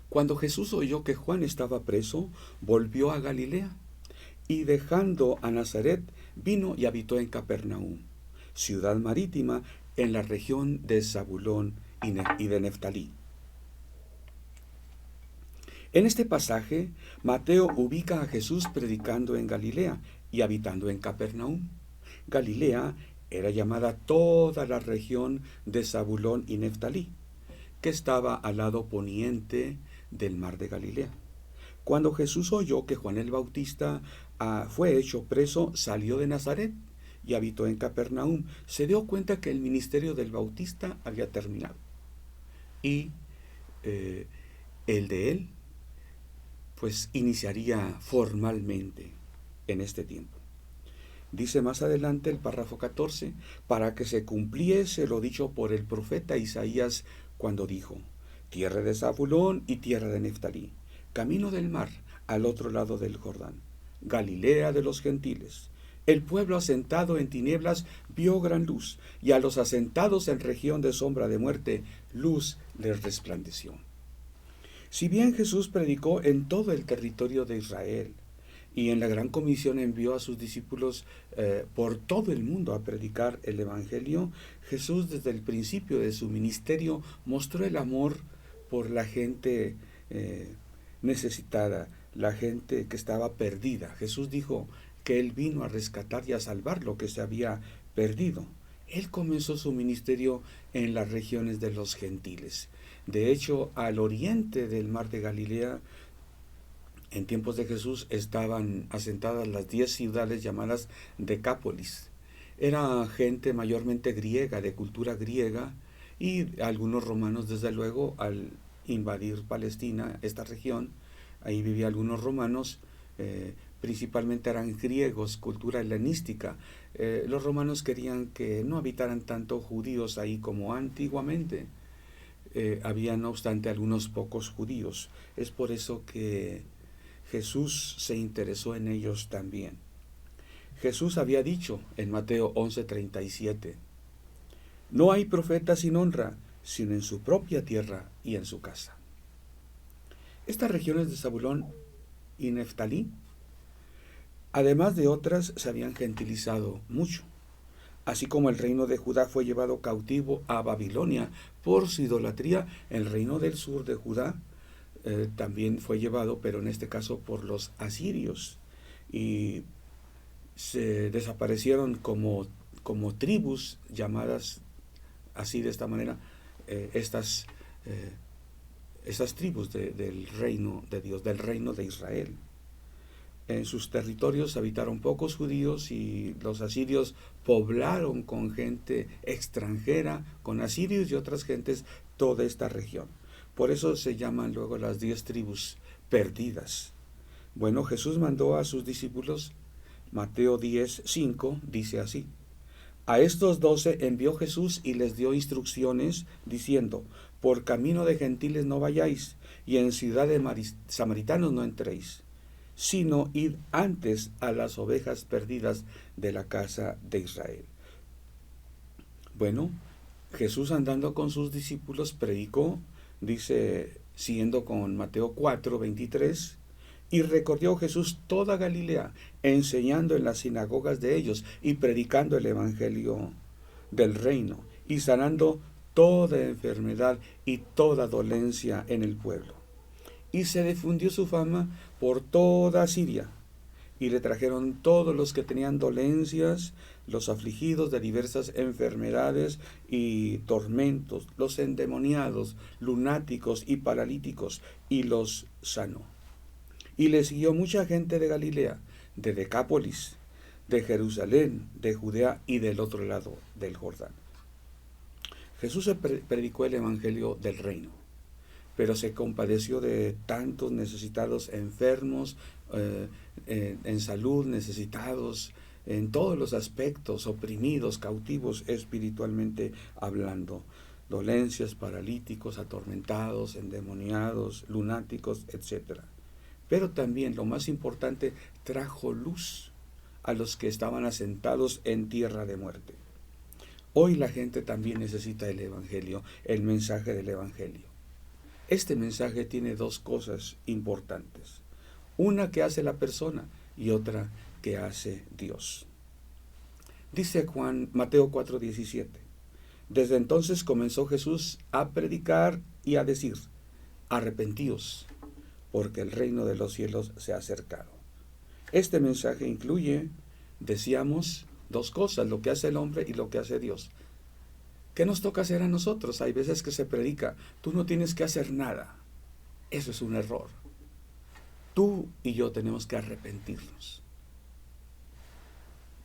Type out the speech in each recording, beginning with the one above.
Cuando Jesús oyó que Juan estaba preso, volvió a Galilea y dejando a Nazaret, vino y habitó en Capernaum, ciudad marítima en la región de Zabulón y de Neftalí. En este pasaje, Mateo ubica a Jesús predicando en Galilea y habitando en Capernaum. Galilea era llamada toda la región de Zabulón y Neftalí, que estaba al lado poniente del mar de Galilea. Cuando Jesús oyó que Juan el Bautista fue hecho preso, salió de Nazaret y habitó en Capernaum. Se dio cuenta que el ministerio del Bautista había terminado y el de él pues iniciaría formalmente en este tiempo. Dice más adelante el párrafo 14, para que se cumpliese lo dicho por el profeta Isaías cuando dijo, tierra de Zabulón y tierra de Neftalí, camino del mar al otro lado del Jordán, Galilea de los gentiles. El pueblo asentado en tinieblas vio gran luz, y a los asentados en región de sombra de muerte, luz les resplandeció. Si bien Jesús predicó en todo el territorio de Israel y en la gran comisión envió a sus discípulos por todo el mundo a predicar el Evangelio, Jesús desde el principio de su ministerio mostró el amor por la gente necesitada, la gente que estaba perdida. Jesús dijo que Él vino a rescatar y a salvar lo que se había perdido. Él comenzó su ministerio en las regiones de los gentiles. De hecho, al oriente del mar de Galilea, en tiempos de Jesús, estaban asentadas las 10 ciudades llamadas Decápolis. Era gente mayormente griega, de cultura griega, y algunos romanos, desde luego, al invadir Palestina, esta región, ahí vivían algunos romanos, principalmente eran griegos, cultura helenística. Los romanos querían que no habitaran tanto judíos ahí como antiguamente. Había no obstante algunos pocos judíos. Es por eso que Jesús se interesó en ellos también. Jesús había dicho en Mateo 11:37, no hay profeta sin honra, sino en su propia tierra y en su casa. Estas regiones de Zabulón y Neftalí, además de otras, se habían gentilizado mucho. Así como el reino de Judá fue llevado cautivo a Babilonia por su idolatría, el reino del sur de Judá también fue llevado, pero en este caso por los asirios. Y se desaparecieron como tribus llamadas así de esta manera, estas tribus del reino de Dios, del reino de Israel. En sus territorios habitaron pocos judíos y los asirios poblaron con gente extranjera, con asirios y otras gentes, toda esta región. Por eso se llaman luego las 10 tribus perdidas. Bueno, Jesús mandó a sus discípulos, Mateo 10:5 dice así, a estos 12 envió Jesús y les dio instrucciones diciendo, por camino de gentiles no vayáis, y en ciudad de samaritanos no entréis, sino id antes a las ovejas perdidas de la casa de Israel. Bueno, Jesús andando con sus discípulos predicó, dice, siguiendo con Mateo 4:23, y recorrió Jesús toda Galilea, enseñando en las sinagogas de ellos y predicando el evangelio del reino y sanando toda enfermedad y toda dolencia en el pueblo. Y se difundió su fama por toda Siria, y le trajeron todos los que tenían dolencias, los afligidos de diversas enfermedades y tormentos, los endemoniados, lunáticos y paralíticos, y los sanó. Y le siguió mucha gente de Galilea, de Decápolis, de Jerusalén, de Judea y del otro lado del Jordán. Jesús predicó el evangelio del reino, pero se compadeció de tantos necesitados, enfermos, en salud, necesitados, en todos los aspectos, oprimidos, cautivos espiritualmente hablando, dolencias, paralíticos, atormentados, endemoniados, lunáticos, etc. Pero también, lo más importante, trajo luz a los que estaban asentados en tierra de muerte. Hoy la gente también necesita el evangelio, el mensaje del evangelio. Este mensaje tiene dos cosas importantes. Una que hace la persona y otra que hace Dios. Dice Mateo 4:17. Desde entonces comenzó Jesús a predicar y a decir: arrepentíos, porque el reino de los cielos se ha acercado. Este mensaje incluye, decíamos, dos cosas: lo que hace el hombre y lo que hace Dios. ¿Qué nos toca hacer a nosotros? Hay veces que se predica: tú no tienes que hacer nada. Eso es un error. Tú y yo tenemos que arrepentirnos.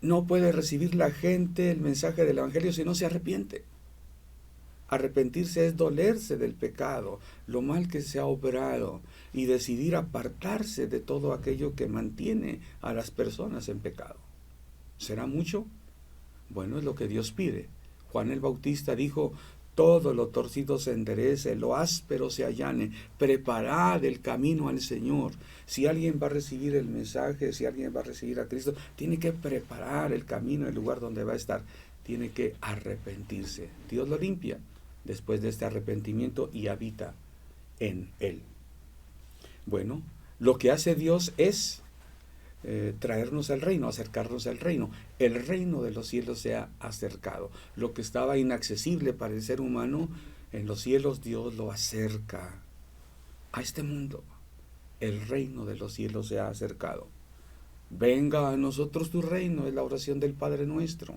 No puede recibir la gente el mensaje del Evangelio si no se arrepiente. Arrepentirse es dolerse del pecado, lo mal que se ha obrado, y decidir apartarse de todo aquello que mantiene a las personas en pecado. ¿Será mucho? Bueno, es lo que Dios pide. Juan el Bautista dijo: todo lo torcido se enderece, lo áspero se allane, preparad el camino al Señor. Si alguien va a recibir el mensaje, si alguien va a recibir a Cristo, tiene que preparar el camino, el lugar donde va a estar. Tiene que arrepentirse. Dios lo limpia después de este arrepentimiento y habita en él. Bueno, lo que hace Dios es traernos al reino, acercarnos al reino. El reino de los cielos se ha acercado. Lo que estaba inaccesible para el ser humano, en los cielos Dios lo acerca a este mundo. El reino de los cielos se ha acercado. Venga a nosotros tu reino, es la oración del Padre nuestro.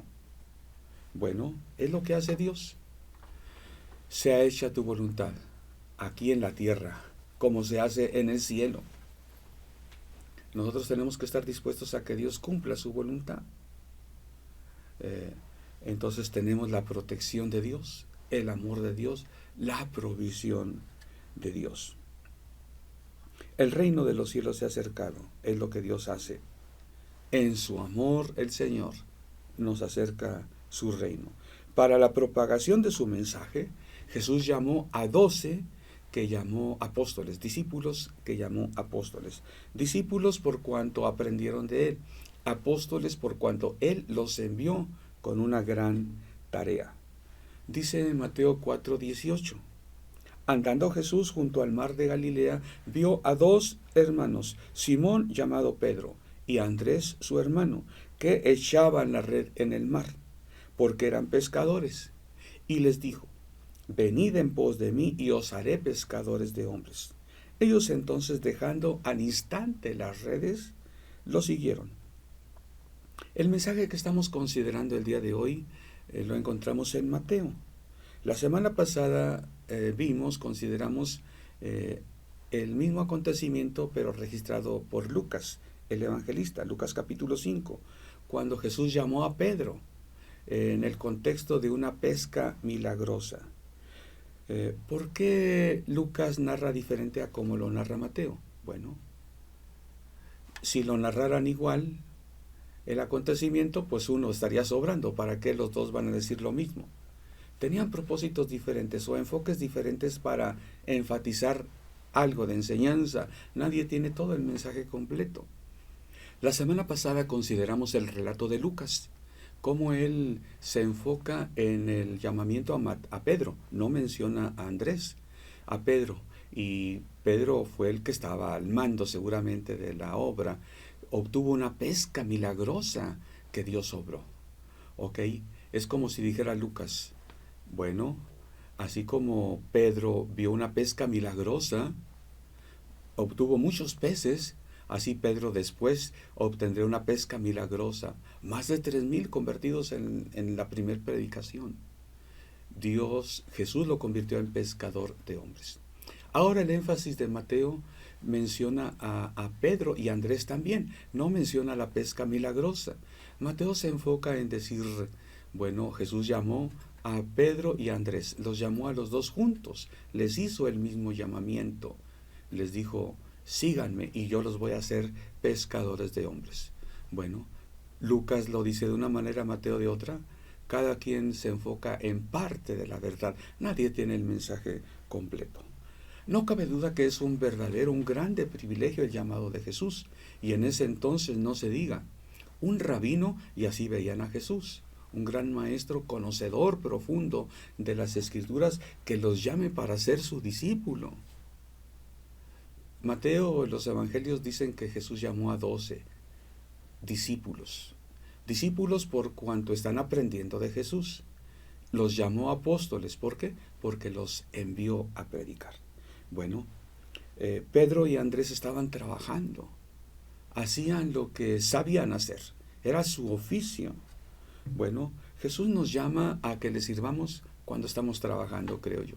Bueno, es lo que hace Dios. Sea hecha tu voluntad, aquí en la tierra, como se hace en el cielo. Nosotros tenemos que estar dispuestos a que Dios cumpla su voluntad. Entonces tenemos la protección de Dios, el amor de Dios, la provisión de Dios. El reino de los cielos se ha acercado, es lo que Dios hace. En su amor el Señor nos acerca su reino. Para la propagación de su mensaje, Jesús llamó a 12 que llamó apóstoles, discípulos que llamó apóstoles. Discípulos por cuanto aprendieron de él, apóstoles por cuanto él los envió con una gran tarea. Dice en Mateo 4:18, andando Jesús junto al mar de Galilea, vio a 2 hermanos, Simón llamado Pedro y Andrés su hermano, que echaban la red en el mar, porque eran pescadores, y les dijo: venid en pos de mí y os haré pescadores de hombres. Ellos entonces, dejando al instante las redes, lo siguieron. El mensaje que estamos considerando el día de hoy lo encontramos en Mateo. La semana pasada consideramos el mismo acontecimiento, pero registrado por Lucas, el evangelista, Lucas capítulo 5, cuando Jesús llamó a Pedro en el contexto de una pesca milagrosa. ¿Por qué Lucas narra diferente a como lo narra Mateo? Bueno, si lo narraran igual el acontecimiento, pues uno estaría sobrando. ¿Para qué los dos van a decir lo mismo? Tenían propósitos diferentes o enfoques diferentes para enfatizar algo de enseñanza. Nadie tiene todo el mensaje completo. La semana pasada consideramos el relato de Lucas, cómo él se enfoca en el llamamiento a Pedro. No menciona a Andrés, a Pedro. Y Pedro fue el que estaba al mando seguramente de la obra. Obtuvo una pesca milagrosa que Dios obró. ¿Ok? Es como si dijera Lucas: bueno, así como Pedro vio una pesca milagrosa, obtuvo muchos peces, así Pedro después obtendrá una pesca milagrosa. Más de 3,000 convertidos en la primera predicación. Jesús lo convirtió en pescador de hombres. Ahora el énfasis de Mateo menciona a Pedro y Andrés también. No menciona la pesca milagrosa. Mateo se enfoca en decir, bueno, Jesús llamó a Pedro y a Andrés. Los llamó a los dos juntos. Les hizo el mismo llamamiento. Les dijo: síganme y yo los voy a hacer pescadores de hombres. Bueno, Lucas lo dice de una manera, Mateo de otra. Cada quien se enfoca en parte de la verdad. Nadie tiene el mensaje completo. No cabe duda que es un grande privilegio el llamado de Jesús. Y en ese entonces, no se diga, un rabino, y así veían a Jesús, un gran maestro, conocedor profundo de las Escrituras, que los llame para ser su discípulo. Mateo y los evangelios dicen que Jesús llamó a 12 discípulos. Discípulos por cuanto están aprendiendo de Jesús. Los llamó apóstoles. ¿Por qué? Porque los envió a predicar. Bueno, Pedro y Andrés estaban trabajando. Hacían lo que sabían hacer. Era su oficio. Bueno, Jesús nos llama a que le sirvamos cuando estamos trabajando, creo yo.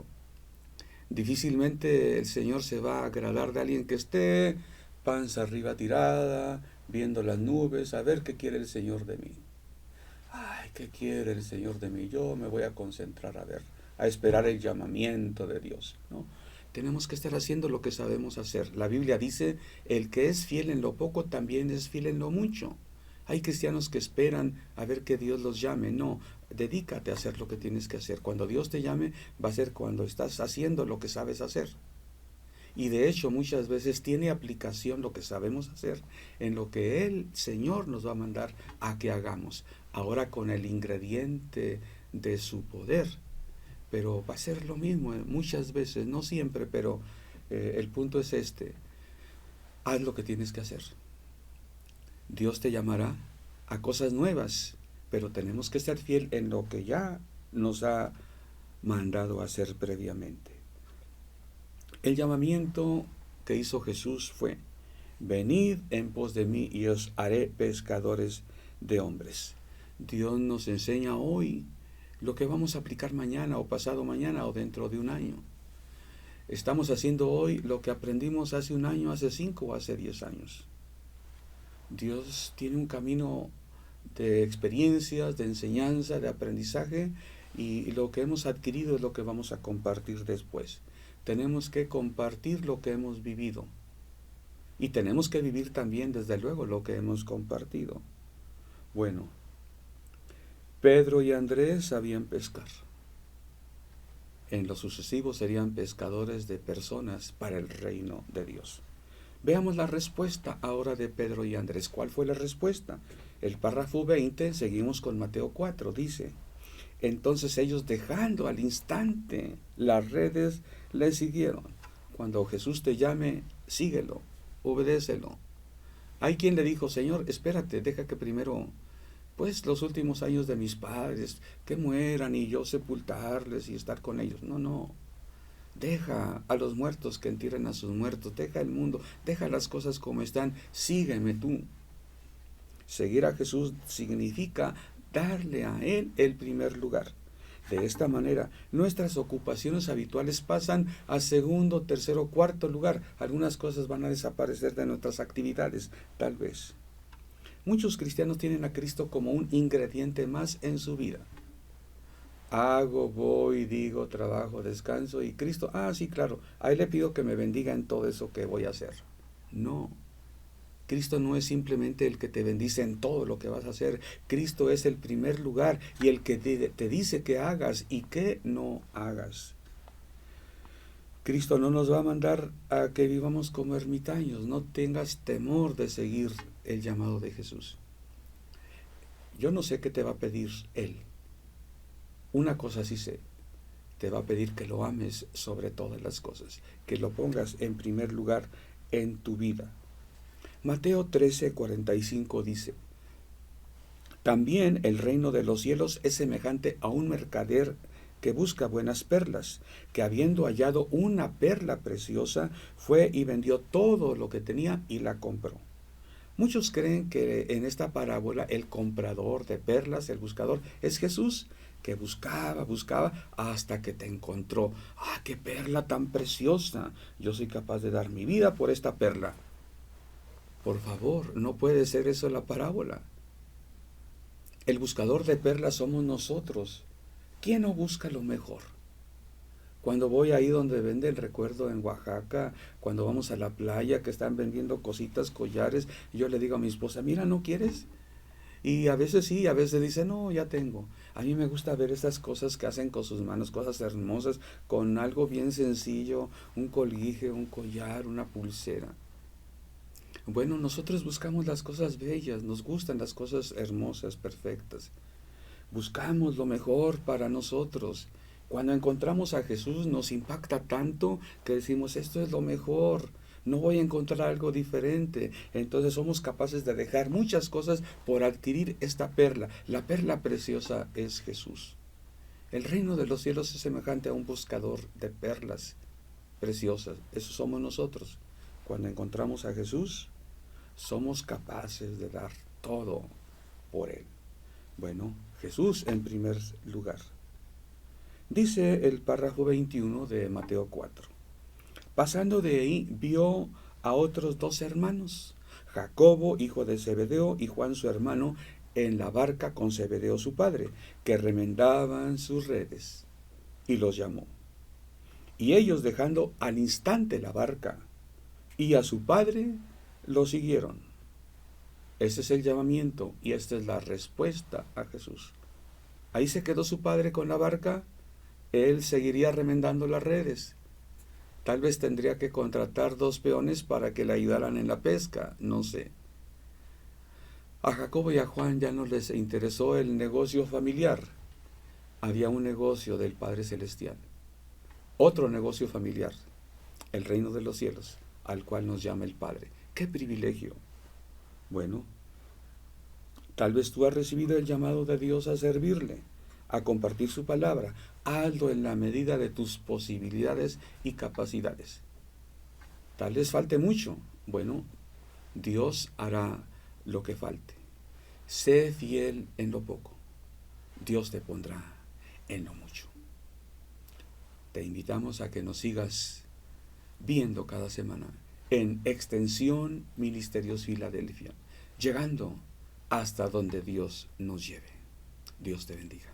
Difícilmente el Señor se va a agradar de alguien que esté panza arriba tirada, viendo las nubes, a ver qué quiere el Señor de mí. Ay, ¿qué quiere el Señor de mí? Yo me voy a concentrar a ver, a esperar el llamamiento de Dios, ¿no? Tenemos que estar haciendo lo que sabemos hacer. La Biblia dice, el que es fiel en lo poco también es fiel en lo mucho. Hay cristianos que esperan a ver que Dios los llame. No, dedícate a hacer lo que tienes que hacer. Cuando Dios te llame, va a ser cuando estás haciendo lo que sabes hacer. Y de hecho, muchas veces tiene aplicación lo que sabemos hacer en lo que el Señor nos va a mandar a que hagamos. Ahora con el ingrediente de su poder. Pero va a ser lo mismo muchas veces, no siempre, pero el punto es este. Haz lo que tienes que hacer. Dios te llamará a cosas nuevas, pero tenemos que estar fiel en lo que ya nos ha mandado a hacer previamente. El llamamiento que hizo Jesús fue: venid en pos de mí y os haré pescadores de hombres. Dios nos enseña hoy lo que vamos a aplicar mañana o pasado mañana o dentro de un año. Estamos haciendo hoy lo que aprendimos hace un año, hace 5 o hace 10 años. Dios tiene un camino de experiencias, de enseñanza, de aprendizaje, y lo que hemos adquirido es lo que vamos a compartir después. Tenemos que compartir lo que hemos vivido y tenemos que vivir también, desde luego, lo que hemos compartido. Bueno, Pedro y Andrés sabían pescar. En lo sucesivo serían pescadores de personas para el reino de Dios. Veamos la respuesta ahora de Pedro y Andrés. ¿Cuál fue la respuesta? El párrafo 20, seguimos con Mateo 4, dice: entonces ellos, dejando al instante las redes, le siguieron. Cuando Jesús te llame, síguelo, obedécelo. Hay quien le dijo: Señor, espérate, deja que primero, pues los últimos años de mis padres, que mueran y yo sepultarles y estar con ellos. No. Deja a los muertos que entierren a sus muertos, deja el mundo, deja las cosas como están, sígueme tú. Seguir a Jesús significa darle a Él el primer lugar. De esta manera, nuestras ocupaciones habituales pasan a segundo, tercero, cuarto lugar. Algunas cosas van a desaparecer de nuestras actividades, tal vez. Muchos cristianos tienen a Cristo como un ingrediente más en su vida. Hago, voy, digo, trabajo, descanso, y Cristo, sí, claro, a Él le pido que me bendiga en todo eso que voy a hacer. No, Cristo no es simplemente el que te bendice en todo lo que vas a hacer. Cristo es el primer lugar y el que te dice qué hagas y qué no hagas. Cristo no nos va a mandar a que vivamos como ermitaños. No tengas temor de seguir el llamado de Jesús. Yo no sé qué te va a pedir Él. Una cosa sí sé, te va a pedir que lo ames sobre todas las cosas, que lo pongas en primer lugar en tu vida. Mateo 13:45 dice: también el reino de los cielos es semejante a un mercader que busca buenas perlas, que habiendo hallado una perla preciosa, fue y vendió todo lo que tenía y la compró. Muchos creen que en esta parábola el comprador de perlas, el buscador, es Jesús, que buscaba hasta que te encontró. ¡Qué perla tan preciosa! Yo soy capaz de dar mi vida por esta perla. Por favor, no puede ser eso la parábola. El buscador de perlas somos nosotros. ¿Quién no busca lo mejor? Cuando voy ahí donde venden, recuerdo en Oaxaca, cuando vamos a la playa que están vendiendo cositas, collares, yo le digo a mi esposa: mira, ¿no quieres? Y a veces sí, a veces dice: no, ya tengo. A mí me gusta ver estas cosas que hacen con sus manos, cosas hermosas, con algo bien sencillo, un colguije, un collar, una pulsera. Bueno, nosotros buscamos las cosas bellas, nos gustan las cosas hermosas, perfectas. Buscamos lo mejor para nosotros. Cuando encontramos a Jesús nos impacta tanto que decimos: esto es lo mejor. no voy a encontrar algo diferente. Entonces somos capaces de dejar muchas cosas por adquirir esta perla. La perla preciosa es Jesús. El reino de los cielos es semejante a un buscador de perlas preciosas. Eso somos nosotros. Cuando encontramos a Jesús, somos capaces de dar todo por Él. Bueno, Jesús en primer lugar. Dice el párrafo 21 de Mateo 4. Pasando de ahí, vio a otros 2 hermanos, Jacobo, hijo de Zebedeo, y Juan su hermano, en la barca con Zebedeo su padre, que remendaban sus redes, y los llamó. Y ellos, dejando al instante la barca y a su padre, lo siguieron. Este es el llamamiento y esta es la respuesta a Jesús. Ahí se quedó su padre con la barca, él seguiría remendando las redes. Tal vez tendría que contratar 2 peones para que le ayudaran en la pesca, no sé. A Jacobo y a Juan ya no les interesó el negocio familiar. Había un negocio del Padre Celestial, otro negocio familiar, el reino de los cielos, al cual nos llama el Padre. ¡Qué privilegio! Bueno, tal vez tú has recibido el llamado de Dios a servirle, a compartir su palabra. Hazlo en la medida de tus posibilidades y capacidades. Tal vez falte mucho. Bueno, Dios hará lo que falte. Sé fiel en lo poco. Dios te pondrá en lo mucho. Te invitamos a que nos sigas viendo cada semana en Extensión Ministerios Filadelfia, llegando hasta donde Dios nos lleve. Dios te bendiga.